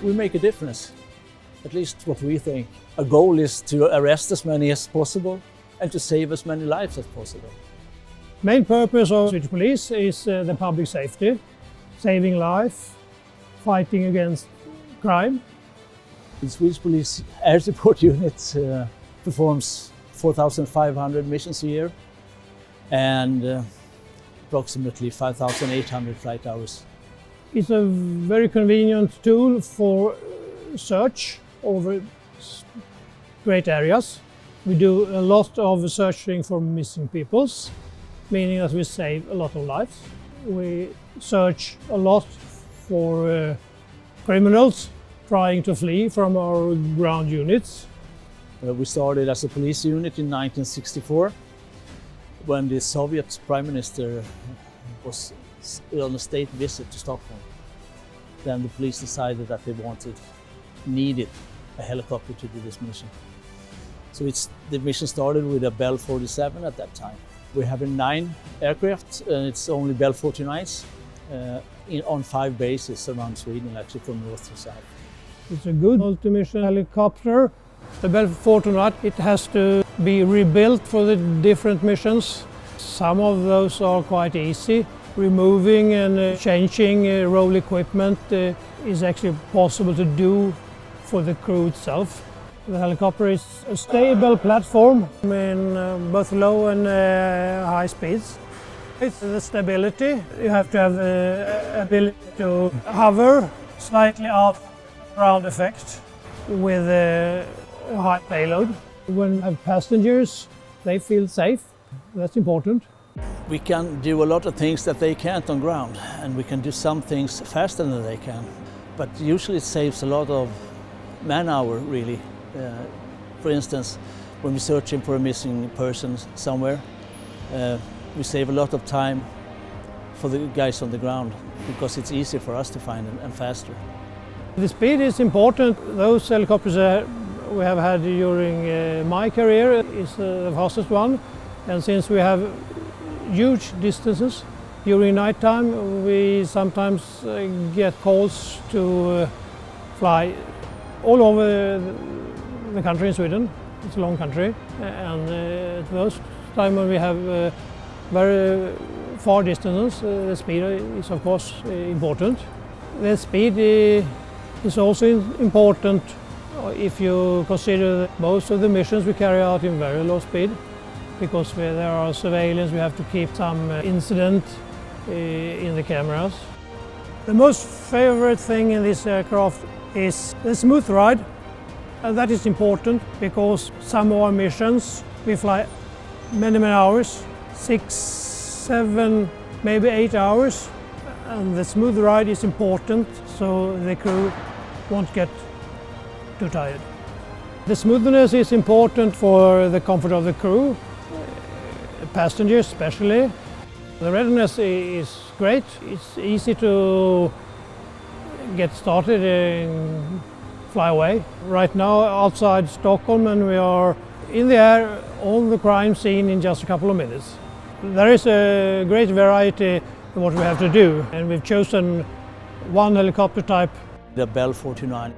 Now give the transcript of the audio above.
we make a difference. At least what we think. Our goal is to arrest as many as possible and to save as many lives as possible. Main purpose of Swedish police is the public safety, saving life, fighting against crime. The Swedish Police Air Support Unit performs 4,500 missions a year and approximately 5,800 flight hours. It's a very convenient tool for search over great areas. We do a lot of searching for missing peoples, meaning that we save a lot of lives. We search a lot for criminals trying to flee from our ground units. We started as a police unit in 1964 when the Soviet Prime Minister was on a state visit to Stockholm. Then the police decided that they needed a helicopter to do this mission. So the mission started with a Bell 47 at that time. We have 9 aircraft and it's only Bell 49s on 5 bases around Sweden, actually from north to south. It's a good multi-mission helicopter. The Bell 49, it has to be rebuilt for the different missions. Some of those are quite easy. Removing and changing role equipment is actually possible to do for the crew itself. The helicopter is a stable platform in both low and high speeds. It's the stability. You have to have the ability to hover slightly out ground effect with a high payload. When you have passengers, they feel safe. That's important. We can do a lot of things that they can't on ground, and we can do some things faster than they can. But usually it saves a lot of man-hour, really. For instance, when we're searching for a missing person somewhere, we save a lot of time for the guys on the ground because it's easier for us to find them and faster. The speed is important. Those helicopters we have had during my career is the fastest one. And since we have huge distances, during night time we sometimes get calls to fly all over the country in Sweden. It's a long country, and at those times when we have very far distances, the speed is of course important. The speed is also important if you consider that most of the missions we carry out in very low speed, because there are surveillance, we have to keep some incident in the cameras. The most favorite thing in this aircraft is the smooth ride. And that is important because some of our missions we fly many hours, 6, 7, maybe 8 hours. And the smooth ride is important so the crew won't get too tired. The smoothness is important for the comfort of the crew, passengers especially. The readiness is great. It's easy to get started and fly away. Right now outside Stockholm, and we are in the air on the crime scene in just a couple of minutes. There is a great variety of what we have to do, and we've chosen one helicopter type. The Bell 49.